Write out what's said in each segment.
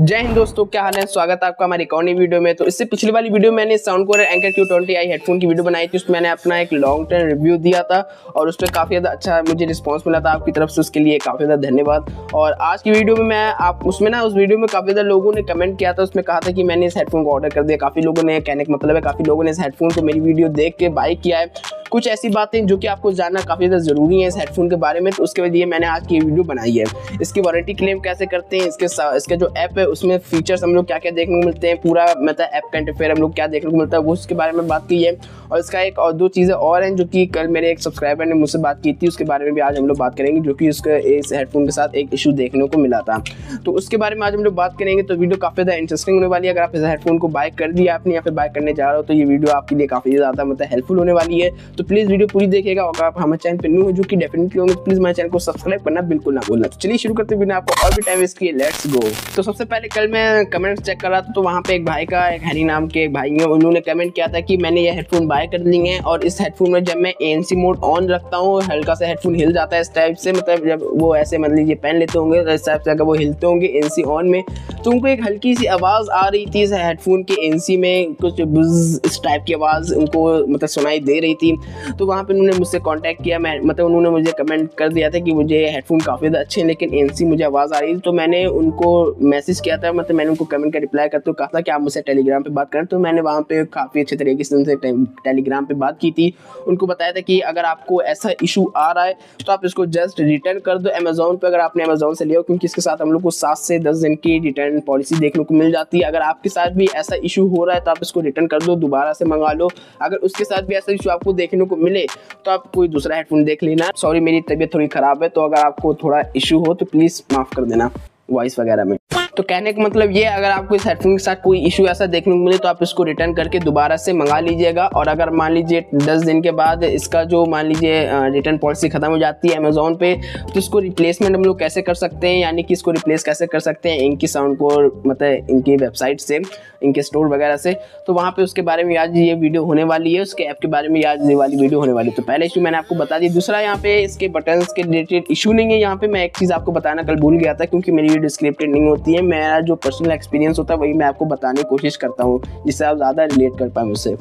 जय हिंद दोस्तों, क्या हाल है। स्वागत है आपका हमारी एक और नई वीडियो में। तो इससे पिछली वाली वीडियो मैंने साउंडकोर एंकर Q20i हेडफोन की वीडियो बनाई थी। उसमें मैंने अपना एक लॉन्ग टर्म रिव्यू दिया था और उस पर काफ़ी ज़्यादा अच्छा मुझे रिस्पांस मिला था आपकी तरफ से, उसके लिए काफ़ी ज़्यादा धन्यवाद। और आज की वीडियो में मैं उस वीडियो में काफ़ी ज़्यादा लोगों ने कमेंट किया था, उसमें कहा था कि मैंने इस हेडफोन को ऑर्डर कर दिया। काफ़ी लोगों ने, कहने का मतलब है काफ़ी लोगों ने इस हेडफोन को मेरी वीडियो देख के बाय किया है। कुछ ऐसी बातें जो कि आपको जानना काफ़ी ज़्यादा ज़रूरी है इस हेडफोन के बारे में, तो उसके लिए मैंने आज की वीडियो बनाई है। इसकी वारंटी क्लेम कैसे करते हैं, इसके जो ऐप है उसमें फीचर्स हम लोग क्या क्या देखने को मिलते हैं, पूरा मतलब ऐप का इंटरफेयर हम लोग क्या देखने को मिलता है, वो उसके बारे में बात की है। और इसका एक और दो चीज़ें और हैं जो कि कल मेरे एक सब्सक्राइबर ने मुझसे बात की थी, उसके बारे में भी आज हम लोग बात करेंगे, जो कि उसका इस हेडफोन के साथ एक इशू देखने को मिला था। तो उसके बारे में आज हम लोग बात करेंगे। तो वीडियो काफ़ी ज़्यादा इंटरेस्टिंग होने वाली है। अगर आप इस हेडफोन को बाय कर दिया आपने या फिर बाय करने जा रहे हो तो ये वीडियो आपके लिए काफ़ी ज़्यादा मतलब हेल्पफुल होने वाली है। तो प्लीज़ वीडियो पूरी देखिएगा। अगर आप हमारे चैनल पर न्यू हो, जो कि डेफिनेटली होंगे, तो प्लीज़ हमारे चैनल को सब्सक्राइब करना बिल्कुल ना भूलना। तो चलिए शुरू करते बिना आपको और भी टाइम वेस्ट किए, लेट्स गो। तो सबसे पहले कल मैं कमेंट्स चेक कर रहा था, तो वहाँ पे एक भाई का, एक हरी नाम के एक भाई हैं, उन्होंने कमेंट किया था कि मैंने ये हेडफोन बाय कर लिए हैं और इस हेडफोन में जब मैं ANC मोड ऑन रखता हूँ हल्का सा हेडफोन हिल जाता है इस टाइप से, मतलब जब वो ऐसे मान लीजिए पहन लेते होंगे तो इस टाइप से अगर वो हिलते होंगे ANC ऑन में, तो उनको एक हल्की सी आवाज़ आ रही थी इस हेडफोन के ANC में, कुछ बुज़ इस टाइप की आवाज़ उनको मतलब सुनाई दे रही थी। तो वहाँ पर उन्होंने मुझसे कॉन्टैक्ट किया, मैं मतलब उन्होंने मुझे कमेंट कर दिया था कि मुझे हेडफोन काफ़ी ज़्यादा अच्छे हैं लेकिन ANC मुझे आवाज़ आ रही थी। तो मैंने उनको मैसेज किया था, मतलब मैंने उनको कमेंट का रिप्लाई करते हुए कहा था कि आप मुझसे टेलीग्राम पे बात करें। तो मैंने वहाँ पे काफ़ी अच्छे तरीके से उनसे टेलीग्राम पे बात की थी। उनको बताया था कि अगर आपको ऐसा इशू आ रहा है तो आप इसको जस्ट रिटर्न कर दो अमेज़ॉन पे, अगर आपने अमेज़ॉन से लिया हो, क्योंकि इसके साथ हम लोग को 7 से 10 दिन की रिटर्न पॉलिसी देखने को मिल जाती है। अगर आपके साथ भी ऐसा इशू हो रहा है तो आप इसको रिटर्न कर दो, दोबारा से मंगा लो। अगर उसके साथ भी ऐसा इशू आपको देखने को मिले तो आप कोई दूसरा हेडफोन देख लेना। सॉरी, मेरी तबीयत थोड़ी ख़राब है, तो अगर आपको थोड़ा इशू हो तो प्लीज़ माफ़ कर देना वॉइस वगैरह में। तो कहने का मतलब ये, अगर आपको इस हेडफोन के साथ कोई इशू ऐसा देखने को मिले तो आप इसको रिटर्न करके दोबारा से मंगा लीजिएगा। और अगर मान लीजिए 10 दिन के बाद इसका जो मान लीजिए रिटर्न पॉलिसी ख़त्म हो जाती है अमेज़ॉन पे, तो इसको रिप्लेसमेंट हम लोग कैसे कर सकते हैं, यानी कि इसको रिप्लेस कैसे कर सकते हैं इनकी साउंडकोर मतलब इनकी वेबसाइट से, इनके स्टोर वगैरह से। तो वहाँ पे उसके बारे में आज ये वीडियो होने वाली है, उसके ऐप के बारे में आज ये वाली वीडियो होने वाली है। तो पहले इशू मैंने आपको बता दिया। दूसरा, यहाँ पे इसके बटन्स के रिलेटेड इशू नहीं है। यहाँ पे मैं एक चीज़ आपको बताना कल भूल गया था, क्योंकि मेरी वीडियो स्क्रिप्टेड नहीं होती है, मेरा जो पर्सनल एक्सपीरियंस होता है वही मैं आपको बताने की कोशिश करता हूँ, जिससे आप ज़्यादा रिलेट कर पाए मुझसे।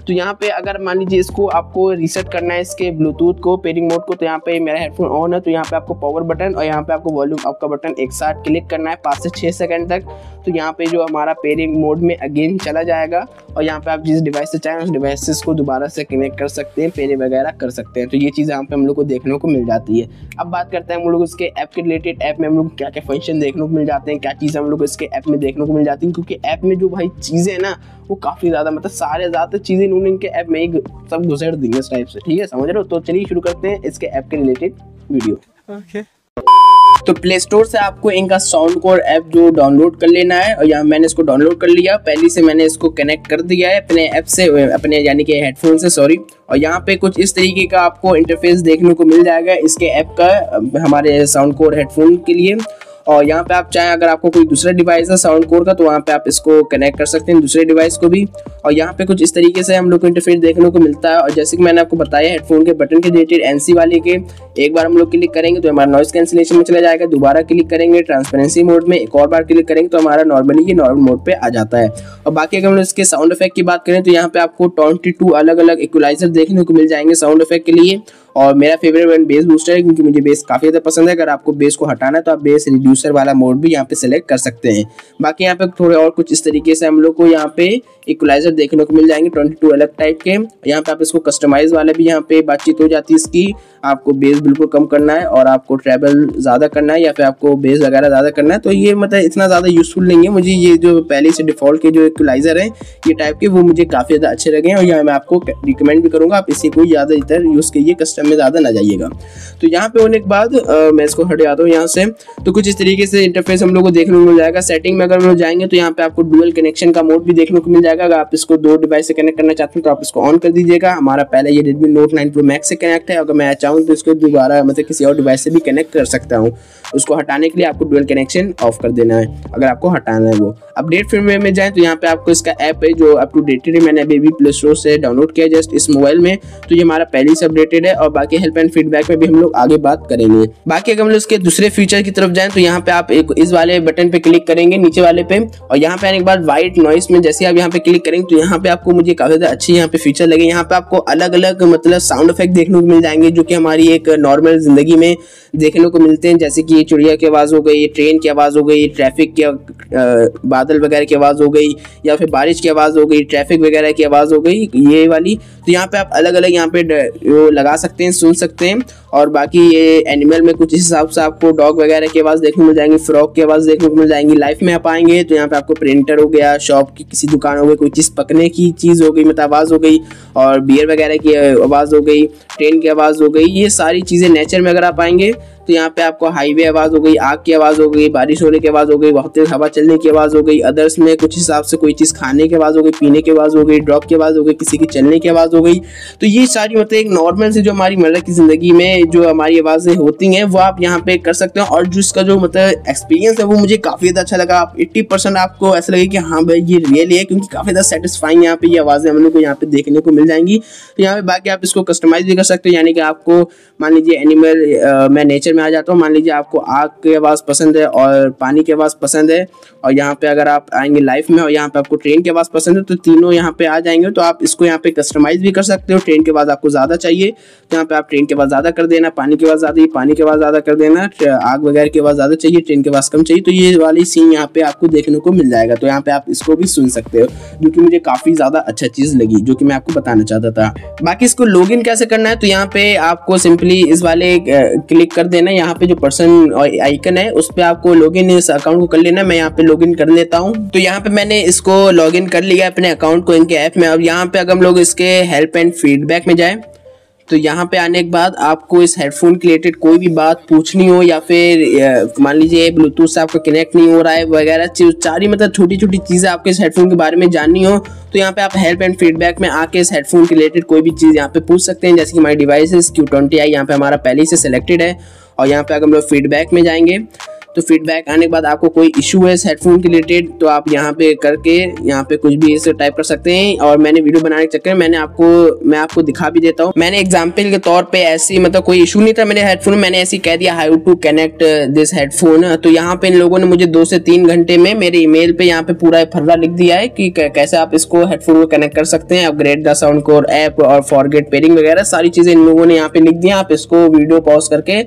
तो यहाँ पे अगर मान लीजिए इसको आपको रीसेट करना है, इसके ब्लूटूथ को, पेयरिंग मोड को, तो यहाँ पे मेरा हेडफोन ऑन है, तो यहाँ पे आपको पावर बटन और यहाँ पे आपको वॉल्यूम अप का बटन एक साथ क्लिक करना है 5 से 6 सेकंड तक। तो यहाँ पे जो हमारा पेयरिंग मोड में अगेन चला जाएगा और यहाँ पे आप जिस डिवाइस से चाहें उस डिवाइस को दोबारा से कनेक्ट कर सकते हैं, पेयर वगैरह कर सकते हैं। तो ये चीज़ यहाँ पे हम लोग को देखने को मिल जाती है। अब बात करते हैं हम लोग उसके ऐप के रिलेटेड। ऐप में हम लोग क्या क्या फंक्शन देखने को मिल जाते हैं, क्या चीज़ें हम लोग इसके ऐप में देखने को मिल जाती हैं, क्योंकि ऐप में जो भाई चीज़ें हैं ना वो काफ़ी ज़्यादा, मतलब ज़्यादातर चीज़ें इन्होंने इनके ऐप में ही सब घुसेड़ दी है इस टाइप से, ठीक है, समझ रहे हो। तो चलिए शुरू करते हैं इसके ऐप के रिलेटेड वीडियो। तो प्ले स्टोर से आपको इनका साउंडकोर ऐप जो डाउनलोड कर लेना है, और यहाँ मैंने इसको डाउनलोड कर लिया। पहले से मैंने इसको कनेक्ट कर दिया है अपने ऐप से, अपने यानी कि हेडफोन से, सॉरी। और यहाँ पे कुछ इस तरीके का आपको इंटरफेस देखने को मिल जाएगा इसके ऐप का, हमारे साउंडकोर हेडफोन के लिए। और यहाँ पे आप चाहें, अगर आपको कोई दूसरा डिवाइस है साउंडकोर का, तो वहाँ पे आप इसको कनेक्ट कर सकते हैं दूसरे डिवाइस को भी। और यहाँ पे कुछ इस तरीके से हम लोग को इंटरफेस देखने को मिलता है। और जैसे कि मैंने आपको बताया हेडफोन के बटन के रिलेटेड NC वाले के, एक बार हम लोग क्लिक करेंगे तो हमारा नॉइस कैंसिलेशन में चला जाएगा, दोबारा क्लिक करेंगे ट्रांसपेरेंसी मोड में, एक और बार क्लिक करेंगे तो हमारा नॉर्मली ये नॉर्मल मोड पे आ जाता है। और बाकी अगर हम लोग इसके साउंड इफेक्ट की बात करें तो यहाँ पे आपको 22 अलग अलग इक्वलाइजर देखने को मिल जाएंगे साउंड इफेक्ट के लिए। और मेरा फेवरेट वन बेस बूस्टर है, क्योंकि मुझे बेस काफ़ी ज़्यादा पसंद है। अगर आपको बेस को हटाना है तो आप बेस रिड्यूसर वाला मोड भी यहाँ पे सेलेक्ट कर सकते हैं। बाकी यहाँ पे थोड़े और कुछ इस तरीके से हम लोग को यहाँ पे इक्वलाइजर देखने को मिल जाएंगे 22 अलग टाइप के। यहाँ पे आप इसको कस्टमाइज वाला भी यहाँ पे बातचीत हो जाती है इसकी, आपको बेस बिल्कुल कम करना है और आपको ट्रैवल ज़्यादा करना है या फिर आपको बेस वगैरह ज़्यादा करना है, तो ये मतलब इतना ज़्यादा यूजफुल नहीं है। मुझे ये जो पहले से डिफ़ॉल्ट के जो इक्वलाइजर हैं ये टाइप के, वो मुझे काफ़ी ज़्यादा अच्छे लगे हैं और यहाँ मैं आपको रिकमेंड भी करूँगा, आप इसी को ज़्यादा इधर यूज़ कीजिए, कस्टम में ज़्यादा ना जाइएगा। तो यहाँ पे होने के बाद मैं इसको हट जाता हूँ यहाँ से। तो कुछ इस तरीके से इंटरफेस हम लोग को देखने को मिल जाएगा। सेटिंग में अगर हम लोग जाएंगे तो यहाँ पे आपको डुअल कनेक्शन का मोड भी देखने को मिल जाएगा। अगर आप इसको 2 डिवाइस से कनेक्ट करना चाहते हैं तो आप इसको ऑन कर दीजिएगा। हमारा पहले ये Redmi Note 9 Pro Max से कनेक्ट है, अगर मैं चाहूँ तो इसको दोबारा मतलब किसी और डिवाइस से भी कनेक्ट कर सकता हूँ। उसको हटाने के लिए आपको डुअल कनेक्शन ऑफ कर देना है अगर आपको हटाना है वो। अपडेट फर्मवेयर में जाएं तो यहाँ पे आपको इसका ऐप है जो अप टू डेटेड है, मैंने अभी प्ले स्टोर से डाउनलोड किया जस्ट इस मोबाइल में। तो ये हमारा पहले से अपडेटेड है और और बाकी हेल्प एंड फीडबैक में भी हम लोग आगे बात करेंगे। बाकी अगर हम लोग इसके दूसरे फीचर की तरफ जाएं तो यहाँ पे आप एक इस वाले बटन पे क्लिक करेंगे नीचे वाले पे, और यहाँ पे आने के बाद व्हाइट नॉइस में जैसे आप यहाँ पे क्लिक करेंगे तो यहाँ पे आपको मुझे काफी ज्यादा अच्छे यहाँ पे फीचर लगे। यहाँ पे आपको अलग अलग मतलब साउंड इफेक्ट देखने को मिल जाएंगे जो कि हमारी एक नॉर्मल जिंदगी में देखने को मिलते हैं, जैसे कि चिड़िया की आवाज हो गई, ट्रेन की आवाज हो गई, ट्रैफिक की बादल वगैरह की आवाज हो गई, या फिर बारिश की आवाज हो गई, ट्रैफिक वगैरह की आवाज हो गई, ये वाली। तो यहाँ पे आप अलग अलग यहाँ पे लगा सकते हैं, सुन सकते हैं। और बाकी ये एनिमल में कुछ इस हिसाब से आपको डॉग वगैरह की आवाज़ देखने को मिल जाएंगी, फ्रॉग की आवाज़ देखने को मिल जाएंगी। लाइफ में आप आएंगे तो यहाँ पे आपको प्रिंटर हो गया, शॉप की किसी दुकान हो गई, कोई चीज़ पकने की चीज़ हो गई मतलब आवाज़ हो गई, और बियर वगैरह की आवाज़ हो गई, ट्रेन की आवाज़ हो गई, ये सारी चीज़ें। नेचर में अगर आप आएंगे तो यहाँ पे आपको हाईवे आवाज़ हो गई, आग की आवाज़ हो गई, बारिश होने की आवाज़ हो गई, बहुत तेज हवा चलने की आवाज़ हो गई। अदर्स में कुछ हिसाब से कोई चीज़ खाने की आवाज़ हो गई, पीने की आवाज़ हो गई, ड्रॉप की आवाज़ हो गई, किसी की चलने की आवाज़ हो गई। तो ये सारी मतलब एक नॉर्मल से जो हमारी मतलब की ज़िंदगी में जो हमारी आवाज़ें होती हैं वो आप यहाँ पे कर सकते हो। और जिसका जो मतलब एक्सपीरियंस है वो मुझे काफ़ी ज़्यादा अच्छा लगा। आप 80% आपको ऐसा लगे कि हाँ भाई ये रियली है, क्योंकि काफ़ी ज़्यादा सेटिस्फाइंग यहाँ पे ये आवाज़ें हम लोग को यहाँ पे देखने को मिल जाएंगी। तो यहाँ पे बाकी आप इसको कस्टमाइज भी कर सकते हो, यानी कि आपको मान लीजिए एनिमल मैं नेचर में आ जाता हूँ, मान लीजिए आपको आग की आवाज़ पसंद है और पानी की आवाज़ पसंद है, और यहाँ पे अगर आप आएंगे लाइफ में और यहाँ पे आपको ट्रेन की आवाज़ पसंद है, तो तीनों यहाँ पे आ जाएंगे। तो आप इसको यहाँ पे कस्टमाइज भी कर सकते हो। ट्रेन की आवाज़ आपको ज़्यादा चाहिए तो यहाँ पे आप ट्रेन की आवाज़ ज़्यादा कर देना, पानी की आवाज़ ज़्यादा, पानी की आवाज़ ज़्यादा कर देना, आग वगैरह की आवाज़ ज़्यादा चाहिए, ट्रेन की आवाज़ कम चाहिए, तो ये वाली सीन यहाँ पे आपको देखने को मिल जाएगा। तो यहाँ पे आप इसको भी सुन सकते हो, जो कि मुझे काफ़ी ज़्यादा अच्छा चीज़ लगी, जो कि मैं आपको बताना चाहता था। बाकी इसको लॉगिन कैसे करना है, तो यहाँ पे आपको सिंपली इस वाले क्लिक कर देना, यहाँ पे जो पर्सन आइकन है उस पर आपको लॉगिन इस अकाउंट को कर लेना। मैं यहाँ पे लॉगिन कर लेता हूँ। तो यहाँ पे मैंने इसको लॉगिन कर लिया अपने अकाउंट को इनके ऐप में। अब यहाँ पे अगर हम लोग इसके हेल्प एंड फीडबैक में जाएं तो यहाँ पे आने के बाद आपको इस हेडफोन के रिलेटेड कोई भी बात पूछनी हो, या फिर मान लीजिए ब्लूटूथ से आपको कनेक्ट नहीं हो रहा है वगैरह सारी मतलब छोटी छोटी चीज़ें आपके इस हेडफोन के बारे में जाननी हो, तो यहाँ पे आप हेल्प एंड फीडबैक में आके इस हेडफोन के रिलेटेड कोई भी चीज़ यहाँ पे पूछ सकते हैं। जैसे कि हमारी डिवाइस Q20i यहाँ पे हमारा पहले से सिलेक्टेड है, और यहाँ पे अगर हम लोग फीडबैक में जाएंगे तो फीडबैक आने के बाद आपको कोई इशू है इस हेडफोन के रिलेटेड तो आप यहाँ पे करके यहाँ पे कुछ भी इसे टाइप कर सकते हैं। और मैंने वीडियो बनाने के चक्कर में मैं आपको दिखा भी देता हूँ। मैंने एग्जांपल के तौर पे ऐसी मतलब कोई इशू नहीं था मेरे हेडफोन में, मैंने ऐसे कह दिया how to connect this headphone. तो यहाँ पे इन लोगों ने मुझे 2 से 3 घंटे में मेरे ईमेल पे यहाँ पे पूरा फर्रा लिख दिया है कि कैसे आप इसको हेडफोन को कनेक्ट कर सकते हैं, upgrade the sound core app और फॉरगेट पेयरिंग वगैरह सारी चीजें इन लोगों ने यहाँ पे लिख दिया। आप इसको वीडियो पॉज करके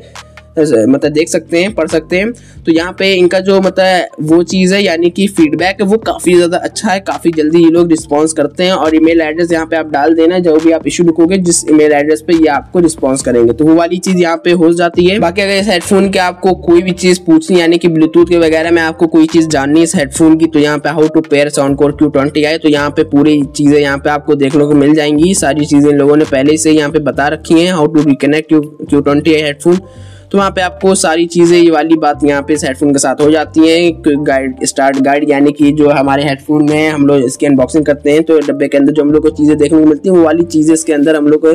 मतलब देख सकते हैं, पढ़ सकते हैं। तो यहाँ पे इनका जो मतलब वो चीज़ है यानी कि फीडबैक है वो काफ़ी ज़्यादा अच्छा है, काफ़ी जल्दी ये लोग रिस्पॉन्स करते हैं। और ईमेल एड्रेस यहाँ पे आप डाल देना, जो भी आप इशू लिखोगे जिस ईमेल एड्रेस पे ये आपको रिस्पॉन्स करेंगे, तो वो वाली चीज़ यहाँ पे हो जाती है। बाकी अगर इस हेडफोन के आपको कोई भी चीज़ पूछनी यानी कि ब्लूटूथ के वगैरह में आपको कोई चीज़ जाननी है इस हेडफोन की, तो यहाँ पे how to pair Soundcore Q20i, तो यहाँ पे पूरी चीज़ें यहाँ पे आपको देखने को मिल जाएंगी। सारी चीज़ें इन लोगों ने पहले से यहाँ पे बता रखी हैं, how to reconnect Q20i headphone. तो वहाँ पे आपको सारी चीज़ें ये वाली बात यहाँ पे इस हेडफोन के साथ हो जाती हैं। गाइड स्टार्ट गाइड यानी कि जो हमारे हेडफोन में हम लोग इसकी अनबॉक्सिंग करते हैं तो डब्बे के अंदर जो हम लोग को चीज़ें देखने को मिलती हैं वो वाली चीज़ें इसके अंदर हम लोग को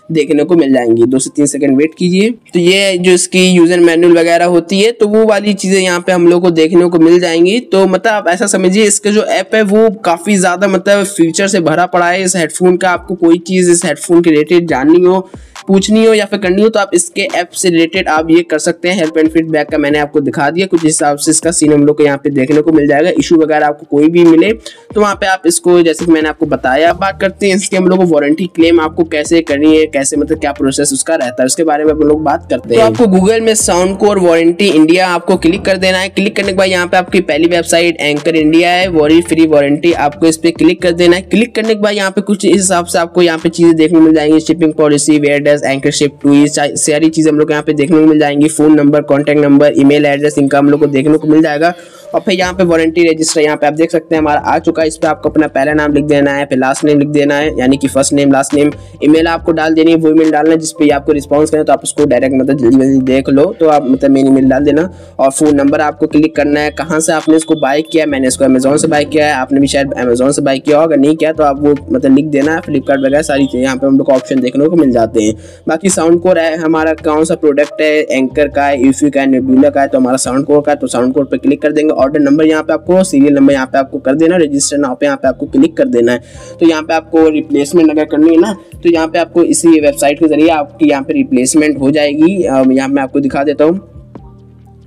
देखने को मिल जाएंगी। 2 से 3 सेकंड वेट कीजिए। तो ये जो इसकी यूजर मैनुअल वगैरह होती है तो वो वाली चीज़ें यहाँ पे हम लोग को देखने को मिल जाएंगी। तो मतलब आप ऐसा समझिए इसका जो ऐप है वो काफ़ी ज़्यादा मतलब फीचर से भरा पड़ा है इस हेडफोन का। आपको कोई चीज़ इस हेडफोन के रिलेटेड जाननी हो, पूछनी हो या फिर करनी हो तो आप इसके ऐप से रिलेटेड आप ये कर सकते हैं। हेल्प एंड फीडबैक का मैंने आपको दिखा दिया, कुछ हिसाब से इसका सीन हम लोग को यहाँ पे देखने को मिल जाएगा। इशू वगैरह आपको कोई भी मिले तो वहाँ पे आप इसको जैसे कि मैंने आपको बताया। बात करते हैं इसके हम लोग को वारंटी क्लेम आपको कैसे करनी है, कैसे मतलब क्या प्रोसेस उसका रहता है, उसके बारे में हम लोग बात करते हैं। तो आपको गूगल में साउंडकोर वारंटी इंडिया आपको क्लिक कर देना है। क्लिक करने के बाद यहाँ पे आपकी पहली वेबसाइट एंकर इंडिया है, वॉरी फ्री वारंटी, आपको इस पे क्लिक कर देना है। क्लिक करने के बाद यहाँ पे कुछ इस हिसाब से आपको यहाँ पे चीजें देखने को मिल जाएंगी, shipping policy, where does Anker ship to, सारी चीजें हम लोग यहाँ पे देखने को मिल जाएंगी। Phone number, contact number, email address इनका हम लोग को देखने को मिल जाएगा। और फिर यहाँ पे वारंटी रजिस्टर यहाँ पे आप देख सकते हैं हमारा आ चुका है। इस पे आपको अपना पहला नाम लिख देना है, फिर लास्ट नेम लिख देना है यानी कि first name last name. Email आपको डाल देनी है, वो ईमेल डालना है जिसपे आपको रिस्पांस करें तो आप उसको डायरेक्ट मतलब जल्दी जल्दी देख लो तो आप मतलब मेरी ईमेल डाल देना। और फोन नंबर आपको क्लिक करना है, कहाँ से आपने इसको बाय किया। मैंने इसको अमेजोन से बाय किया है, आपने भी शायद अमेजोन से बाय किया होगा, नहीं किया तो आप वो मतलब लिख देना है। फ्लिपकार्ट वगैरह सारी चीज़ें यहाँ पे हम लोग को ऑप्शन देखने को मिल जाते हैं। बाकी साउंड कोर है हमारा कौन सा प्रोडक्ट है, एंकर का है, यूफी का है, नेबुला का है, तो हमारा साउंड कोर का है। तो साउंड कोर पर क्लिक कर देंगे, ऑर्डर नंबर यहाँ पे आपको, सीरियल नंबर यहाँ पे आपको कर देना, रजिस्टर नाउ पे यहाँ पे आपको क्लिक कर देना है। तो यहाँ पे आपको रिप्लेसमेंट अगर करनी है ना, तो यहाँ पे आपको इसी वेबसाइट के जरिए आपकी यहाँ पे रिप्लेसमेंट हो जाएगी। यहाँ मैं आपको दिखा देता हूँ,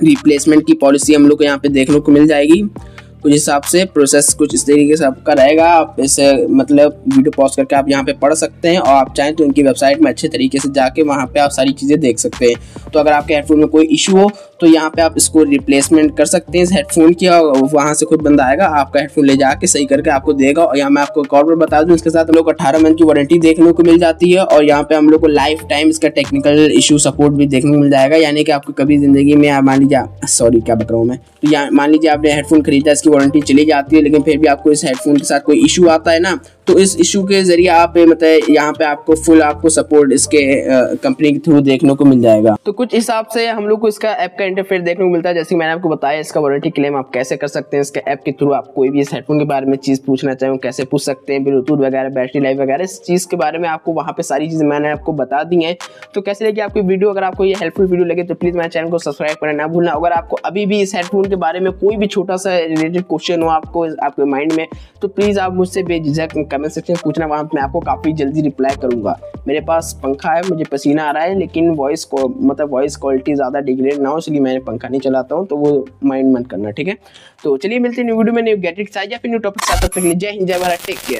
रिप्लेसमेंट की पॉलिसी हम लोग को यहाँ पे देखने को मिल जाएगी। कुछ हिसाब से प्रोसेस कुछ इस तरीके से आपका रहेगा। आप इसे मतलब वीडियो पॉज करके आप यहाँ पे पढ़ सकते हैं, और आप चाहें तो इनकी वेबसाइट में अच्छे तरीके से जाके वहाँ पे आप सारी चीज़ें देख सकते हैं। तो अगर आपके हेडफोन में कोई इशू हो तो यहाँ पे आप इसको रिप्लेसमेंट कर सकते हैं इस हेडफोन की, और वहाँ से खुद बंदा आएगा आपका हेडफोन ले जाके सही करके आपको देगा। और यहाँ मैं आपको एक और बार बता दूँ, इसके साथ हम लोग 18 मंथ की वारंटी देखने को मिल जाती है, और यहाँ पे हम लोग को लाइफ टाइम इसका टेक्निकल इशू सपोर्ट भी देखने को मिल जाएगा। यानी कि आपको कभी जिंदगी में मान लीजिए, सॉरी क्या बता रहा हूँ मैं, तो यहाँ मान लीजिए आपने हेडफोन खरीदा, इसकी वारंटी चली जाती है, लेकिन फिर भी आपको इस हेडफोन के साथ कोई इशू आता है ना, तो इस इशू के जरिए आप मतलब यहाँ पे आपको फुल आपको सपोर्ट इसके कंपनी के थ्रू देखने को मिल जाएगा। तो कुछ हिसाब से हम लोग को इसका ऐप का इंटरफेस देखने को मिलता है। जैसे मैंने आपको बताया, इसका वारंटी क्लेम आप कैसे कर सकते हैं, इसके ऐप के थ्रू आप कोई भी इस हेडफोन के बारे में चीज़ पूछना चाहें कैसे पूछ सकते हैं, ब्लूटूथ वगैरह, बैटरी लाइफ वगैरह, इस चीज़ के बारे में आपको वहाँ पे सारी चीज़ें मैंने आपको बता दी हैं। तो कैसे लगी आपकी वीडियो? अगर आपको ये हेल्पफुल वीडियो लगे तो प्लीज़ मेरे चैनल को सब्सक्राइब करना ना भूलना। अगर आपको अभी भी इस हेडफोन के बारे में कोई भी छोटा सा रिलेटेड क्वेश्चन हो आपको आपके माइंड में, तो प्लीज़ आप मुझसे बेझिझक कमेंट सेक्शन में पूछना, वहाँ मैं आपको काफ़ी जल्दी रिप्लाई करूँगा। मेरे पास पंखा है, मुझे पसीना आ रहा है, लेकिन वॉइस क्वालिटी ज़्यादा डिग्रेड ना हो, इसलिए मैंने पंखा नहीं चलाता हूँ, तो वो माइंड मत करना, ठीक है। तो चलिए मिलते हैं न्यू वीडियो में, न्यू गैजेट साइज या फिर न्यू टॉपिक के साथ। तब तक जय हिंद, जय भारत, टेक केयर।